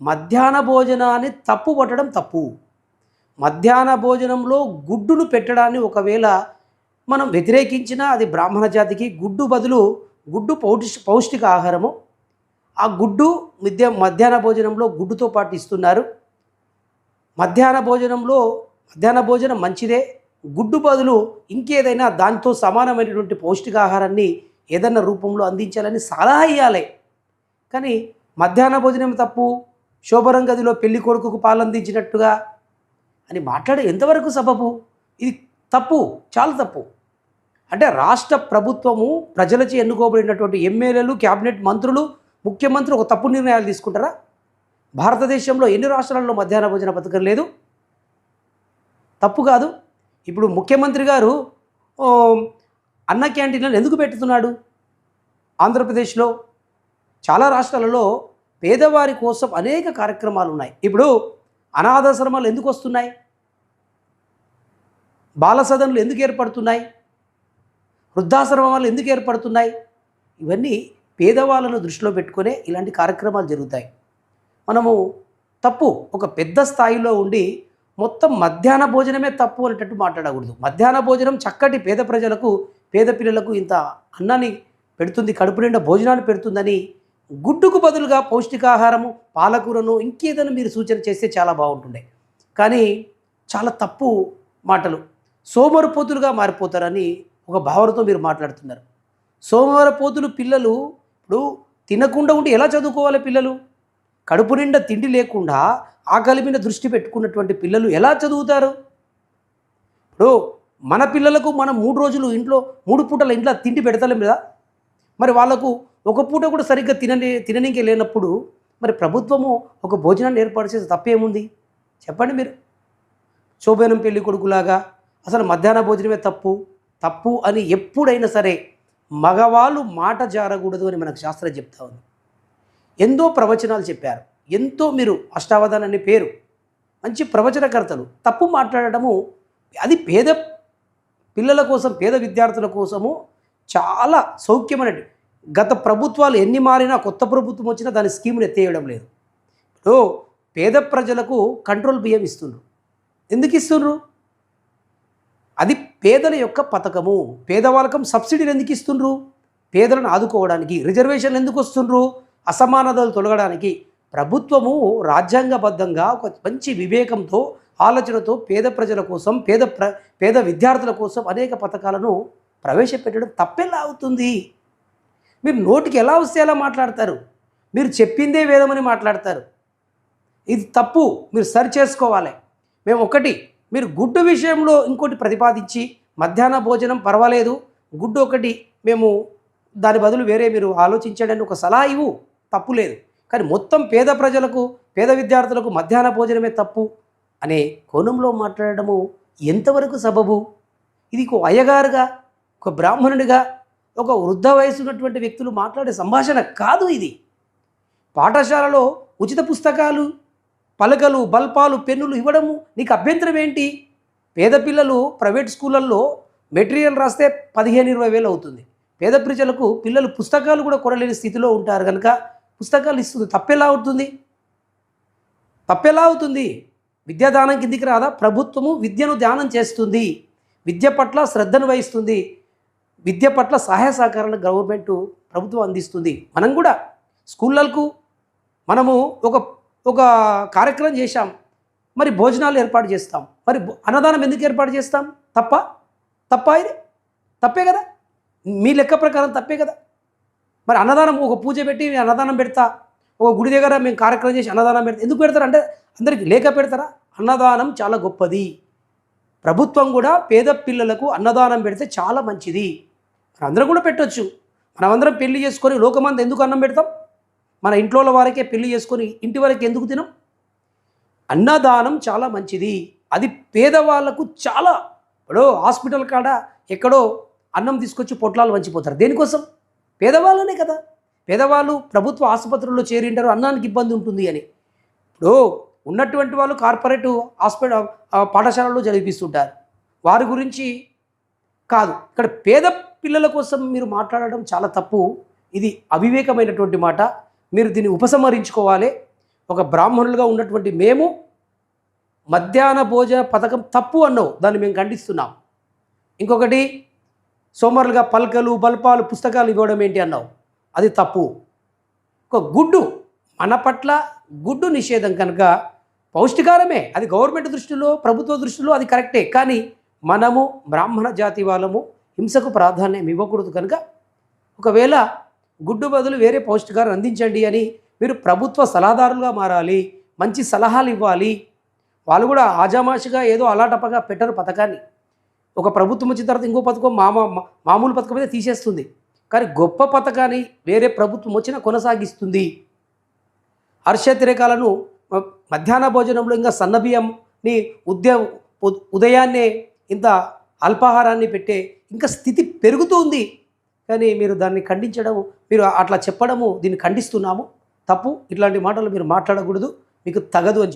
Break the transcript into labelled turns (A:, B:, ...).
A: మధ్యాహ్న భోజనాన్ని తప్పు పట్టడం తప్పు. మధ్యాహ్న భోజనంలో గుడ్డును పెట్టడాన్ని ఒకవేళ మనం వ్యతిరేకించినా అది బ్రాహ్మణ జాతికి గుడ్డు బదులు గుడ్డు పౌష్టిక ఆహారము. ఆ గుడ్డు మధ్యాహ్న భోజనంలో గుడ్డుతో పాటు ఇస్తున్నారు. మధ్యాహ్న భోజనం మంచిదే. గుడ్డు బదులు ఇంకేదైనా దాంతో సమానమైనటువంటి పౌష్టికాహారాన్ని ఏదన్నా రూపంలో అందించాలని సలహా ఇవ్వాలి. కానీ మధ్యాహ్న భోజనం తప్పు, శోభనం గదిలో పెళ్లి కొడుకుకు పాలందించినట్టుగా అని మాట్లాడే ఎంతవరకు సబబు? ఇది తప్పు, చాలా తప్పు. అంటే రాష్ట్ర ప్రభుత్వము ప్రజలచే ఎన్నుకోబడినటువంటి ఎమ్మెల్యేలు, క్యాబినెట్ మంత్రులు, ముఖ్యమంత్రి ఒక తప్పు నిర్ణయాలు తీసుకుంటారా? భారతదేశంలో ఎన్ని రాష్ట్రాల్లో మధ్యాహ్న భోజన పథకం లేదు? తప్పు కాదు. ఇప్పుడు ముఖ్యమంత్రి గారు అన్న క్యాంటీన్లను ఎందుకు పెట్టుతున్నాడు? ఆంధ్రప్రదేశ్లో చాలా రాష్ట్రాలలో పేదవారి కోసం అనేక కార్యక్రమాలు ఉన్నాయి. ఇప్పుడు అనాథాశ్రమాలు ఎందుకు వస్తున్నాయి? బాల సదన్లు ఎందుకు ఏర్పడుతున్నాయి? వృద్ధాశ్రమాలు ఎందుకు ఏర్పడుతున్నాయి? ఇవన్నీ పేదవాళ్ళను దృష్టిలో పెట్టుకునే ఇలాంటి కార్యక్రమాలు జరుగుతాయి. మనము తప్పు ఒక పెద్ద స్థాయిలో ఉండి మొత్తం మధ్యాహ్న భోజనమే తప్పు అనేటట్టు మాట్లాడకూడదు. మధ్యాహ్న భోజనం చక్కటి పేద ప్రజలకు, పేద పిల్లలకు ఇంత అన్నాన్ని పెడుతుంది, కడుపు నిండా భోజనాన్ని పెడుతుందని గుడ్డుకు బదులుగా పౌష్టికాహారము, పాలకూరను ఇంకేదైనా మీరు సూచన చేస్తే చాలా బాగుంటుండే. కానీ చాలా తప్పు మాటలు. సోమరిపోతులుగా మారిపోతారని ఒక భావనతో మీరు మాట్లాడుతున్నారు. సోమవారపోతులు పిల్లలు ఇప్పుడు తినకుండా ఉంటే ఎలా చదువుకోవాలి? పిల్లలు కడుపు నిండా తిండి లేకుండా ఆకలి మీద దృష్టి పెట్టుకున్నటువంటి పిల్లలు ఎలా చదువుతారు? ఇప్పుడు మన పిల్లలకు మనం 3 రోజులు ఇంట్లో 3 పూటల ఇంట్లో తిండి పెడతలేం కదా. మరి వాళ్ళకు ఒక పూట కూడా సరిగ్గా తిననీకే లేనప్పుడు మరి ప్రభుత్వము ఒక భోజనాన్ని ఏర్పాటు చేసి తప్పేముంది చెప్పండి మీరు? శోభనం పెళ్లి కొడుకులాగా అసలు మధ్యాహ్న భోజనమే తప్పు అని ఎప్పుడైనా సరే మగవాళ్ళు మాట జారకూడదు అని మనకు శాస్త్రం చెప్తా ఉంది. ఎంతో ప్రవచనాలు చెప్పారు. ఎంతో మీరు అష్టావధాన్ అనే పేరు మంచి ప్రవచనకర్తలు. తప్పు మాట్లాడటము అది పేద పిల్లల కోసం, పేద విద్యార్థుల కోసము చాలా సౌఖ్యమైనది. గత ప్రభుత్వాలు ఎన్ని మారినా కొత్త ప్రభుత్వం వచ్చినా దాని స్కీములు ఎత్తేయడం లేదు. ఇప్పుడు పేద ప్రజలకు కంట్రోల్ బియ్యం ఇస్తుండ్రు. ఎందుకు ఇస్తుండ్రు? అది పేదల యొక్క పథకము. పేదవాళ్ళకం సబ్సిడీలు ఎందుకు ఇస్తుండ్రు? పేదలను ఆదుకోవడానికి. రిజర్వేషన్లు ఎందుకు వస్తుండ్రు? అసమానతలు తొలగడానికి. ప్రభుత్వము రాజ్యాంగబద్ధంగా ఒక మంచి వివేకంతో, ఆలోచనతో పేద ప్రజల కోసం, పేద విద్యార్థుల కోసం అనేక పథకాలను ప్రవేశపెట్టడం తప్పెలా అవుతుంది? మీరు నోటికి ఎలా వస్తే ఎలా మాట్లాడతారు? మీరు చెప్పిందే వేదమని మాట్లాడతారు. ఇది తప్పు. మీరు సరి చేసుకోవాలి. మీరు గుడ్డు విషయంలో ఇంకోటి ప్రతిపాదించి మధ్యాహ్న భోజనం పర్వాలేదు, గుడ్డు ఒకటి మేము దాని బదులు వేరే మీరు ఆలోచించడానికి ఒక సలహా ఇవ్వు, తప్పు లేదు. కానీ మొత్తం పేద ప్రజలకు, పేద విద్యార్థులకు మధ్యాహ్న భోజనమే తప్పు అనే కోణంలో మాట్లాడడము ఎంతవరకు సబబు? ఇది ఒక అయ్యగారుగా, ఒక బ్రాహ్మణుడిగా, ఒక వృద్ధ వయసు ఉన్నటువంటి వ్యక్తులు మాట్లాడే సంభాషణ కాదు ఇది. పాఠశాలలో ఉచిత పుస్తకాలు, పలకలు, బల్పాలు, పెన్నులు ఇవ్వడము నీకు అభ్యంతరం ఏంటి? పేద పిల్లలు ప్రైవేట్ స్కూళ్ళల్లో మెటీరియల్ రాస్తే 15-20 వేలు అవుతుంది. పేద ప్రజలకు పిల్లలు పుస్తకాలు కూడా కొనలేని స్థితిలో ఉంటారు కనుక పుస్తకాలు ఇస్తుంది. తప్పెలా అవుతుంది? విద్యాదానం కిందికి రాదా? ప్రభుత్వము విద్యను దానం చేస్తుంది, విద్య పట్ల శ్రద్ధను వహిస్తుంది, విద్య పట్ల సహాయ సహకారాలను ప్రభుత్వం అందిస్తుంది. మనం కూడా స్కూళ్ళకు మనము ఒక కార్యక్రమం చేశాం, మరి భోజనాలు ఏర్పాటు చేస్తాం. మరి అన్నదానం ఎందుకు ఏర్పాటు చేస్తాం? తప్ప ఇది తప్పే కదా. మీ లెక్క ప్రకారం తప్పే కదా. మరి అన్నదానం ఒక పూజ పెట్టి అన్నదానం పెడతా, ఒక గుడి దగ్గర మేము కార్యక్రమం చేసి అన్నదానం పెడతా ఎందుకు పెడతారంటే అందరికి లేక పెడతారా? అన్నదానం చాలా గొప్పది. ప్రభుత్వం కూడా పేద పిల్లలకు అన్నదానం పెడితే చాలా మంచిది. అందరం కూడా పెట్టవచ్చు. మనమందరం పెళ్లి చేసుకొని లోకమంతా ఎందుకు అన్నం పెడతాం? మన ఇంట్లో వారికే పెళ్లి చేసుకొని ఇంటి వరకు ఎందుకు తినం? అన్నదానం చాలా మంచిది. అది పేదవాళ్ళకు చాలా. ఇప్పుడు హాస్పిటల్ కాడ ఎక్కడో అన్నం తీసుకొచ్చి పొట్లాలు వంచిపోతారు. దేనికోసం? పేదవాళ్ళనే కదా. పేదవాళ్ళు ప్రభుత్వ ఆసుపత్రుల్లో చేరింటారు, అన్నానికి ఇబ్బంది ఉంటుంది అని. ఇప్పుడు ఉన్నటువంటి వాళ్ళు కార్పొరేట్ పాఠశాలలో చదివిస్తుంటారు. వారి గురించి కాదు. ఇక్కడ పేద పిల్లల కోసం మీరు మాట్లాడడం చాలా తప్పు. ఇది అవివేకమైనటువంటి మాట. మీరు దీన్ని ఉపసంహరించుకోవాలి. ఒక బ్రాహ్మణులుగా ఉన్నటువంటి మేము మధ్యాహ్న భోజన పథకం తప్పు అన్నావు, దాన్ని మేము ఖండిస్తున్నాం. ఇంకొకటి సోమరులుగా పలకలు బల్పాలు పుస్తకాలు ఇవ్వడం ఏంటి అన్నావు, అది తప్పు. ఒక గుడ్డు, మన పట్ల గుడ్డు నిషేధం కనుక పౌష్టికారమే, అది గవర్నమెంట్ దృష్టిలో ప్రభుత్వ దృష్టిలో అది కరెక్టే. కానీ మనము బ్రాహ్మణ జాతి వాళ్ళము హింసకు ప్రాధాన్యం ఇవ్వకూడదు కనుక ఒకవేళ గుడ్డు బదులు వేరే పౌష్టికారం అందించండి అని మీరు ప్రభుత్వ సలహాదారులుగా మారాలి, మంచి సలహాలు ఇవ్వాలి. వాళ్ళు కూడా ఆజామాషిగా ఏదో అలాటపగా పెట్టరు పథకాన్ని. ఒక ప్రభుత్వం వచ్చిన తర్వాత ఇంకో పథకం మామూలు పథకం మీద తీసేస్తుంది, కానీ గొప్ప పథకాన్ని వేరే ప్రభుత్వం వచ్చినా కొనసాగిస్తుంది. హర్షతిరేకాలను మధ్యాహ్న భోజనంలో ఇంకా సన్నబియ్యంని ఉదయాన్నే ఇంత అల్పాహారాన్ని పెట్టే ఇంకా స్థితి పెరుగుతుంది. కానీ మీరు దాన్ని ఖండించడము, మీరు అట్లా చెప్పడము, దీన్ని ఖండిస్తున్నాము, తప్పు. ఇట్లాంటి మాటలు మీరు మాట్లాడకూడదు, మీకు తగదు అని